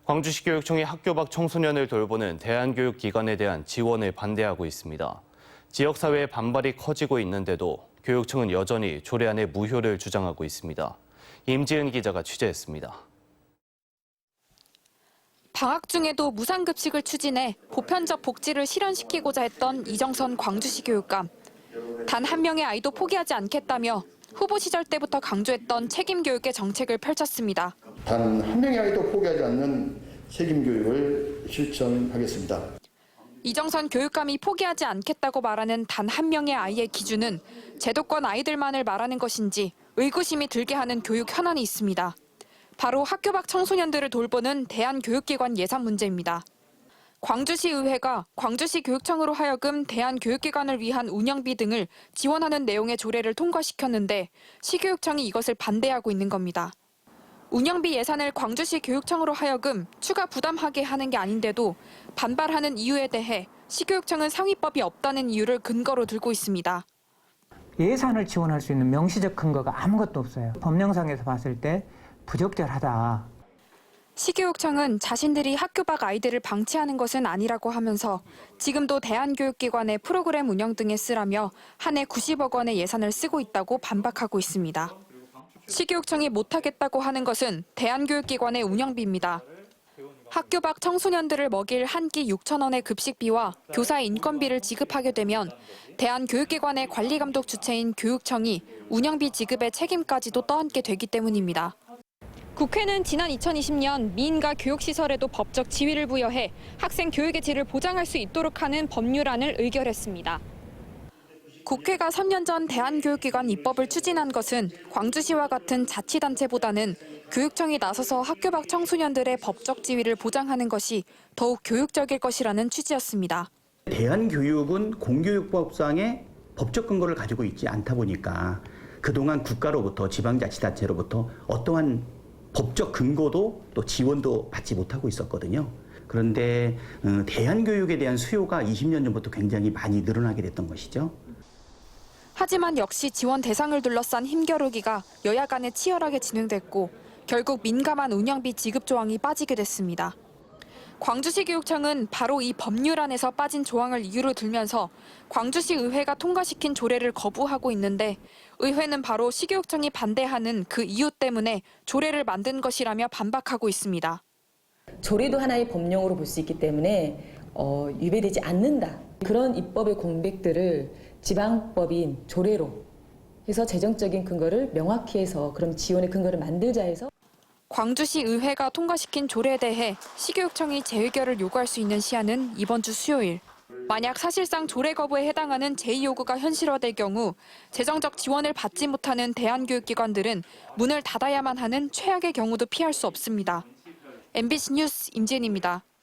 광주시 교육청이 학교 밖 청소년을 돌보는 대안교육기관에 대한 지원을 반대하고 있습니다. 지역사회의 반발이 커지고 있는데도 교육청은 여전히 조례안의 무효를 주장하고 있습니다. 임지은 기자가 취재했습니다. 방학 중에도 무상급식을 추진해 보편적 복지를 실현시키고자 했던 이정선 광주시 교육감. 단 한 명의 아이도 포기하지 않겠다며 후보 시절 때부터 강조했던 책임교육의 정책을 펼쳤습니다. 단 한 명의 아이도 포기하지 않는 책임교육을 실천하겠습니다. 이정선 교육감이 포기하지 않겠다고 말하는 단 한 명의 아이의 기준은 제도권 아이들만을 말하는 것인지 의구심이 들게 하는 교육 현안이 있습니다. 바로 학교 밖 청소년들을 돌보는 대안교육기관 예산 문제입니다. 광주시 의회가 광주시 교육청으로 하여금 대안교육기관을 위한 운영비 등을 지원하는 내용의 조례를 통과시켰는데 시교육청이 이것을 반대하고 있는 겁니다. 운영비 예산을 광주시 교육청으로 하여금 추가 부담하게 하는 게 아닌데도 반발하는 이유에 대해 시교육청은 상위법이 없다는 이유를 근거로 들고 있습니다. 예산을 지원할 수 있는 명시적 근거가 아무것도 없어요. 법령상에서 봤을 때 부적절하다. 시교육청은 자신들이 학교 밖 아이들을 방치하는 것은 아니라고 하면서 지금도 대안교육기관의 프로그램 운영 등에 쓰라며 한 해 90억 원의 예산을 쓰고 있다고 반박하고 있습니다. 시교육청이 못하겠다고 하는 것은 대안교육기관의 운영비입니다. 학교 밖 청소년들을 먹일 한 끼 6천 원의 급식비와 교사의 인건비를 지급하게 되면 대안교육기관의 관리감독 주체인 교육청이 운영비 지급의 책임까지도 떠안게 되기 때문입니다. 국회는 지난 2020년 미인과 교육시설에도 법적 지위를 부여해 학생 교육의 질을 보장할 수 있도록 하는 법률안을 의결했습니다. 국회가 3년 전 대안교육기관 입법을 추진한 것은 광주시와 같은 자치단체보다는 교육청이 나서서 학교 밖 청소년들의 법적 지위를 보장하는 것이 더욱 교육적일 것이라는 취지였습니다. 대안교육은 공교육법상의 법적 근거를 가지고 있지 않다 보니까 그동안 국가로부터 지방자치단체로부터 어떠한 법적 근거도 또 지원도 받지 못하고 있었거든요. 그런데 대안교육에 대한 수요가 20년 전부터 굉장히 많이 늘어나게 됐던 것이죠. 하지만 역시 지원 대상을 둘러싼 힘겨루기가 여야 간에 치열하게 진행됐고 결국 민감한 운영비 지급 조항이 빠지게 됐습니다. 광주시 교육청은 바로 이 법률안에서 빠진 조항을 이유로 들면서 광주시 의회가 통과시킨 조례를 거부하고 있는데 의회는 바로 시교육청이 반대하는 그 이유 때문에 조례를 만든 것이라며 반박하고 있습니다. 조례도 하나의 법령으로 볼 수 있기 때문에 위배되지 않는다. 그런 입법의 공백들을 지방법인 조례로 해서 재정적인 근거를 명확히 해서 그럼 지원의 근거를 만들자 해서 광주시 의회가 통과시킨 조례에 대해 시교육청이 재의결을 요구할 수 있는 시한은 이번 주 수요일. 만약 사실상 조례 거부에 해당하는 제2요구가 현실화될 경우 재정적 지원을 받지 못하는 대안교육기관들은 문을 닫아야만 하는 최악의 경우도 피할 수 없습니다. MBC 뉴스 임지은입니다.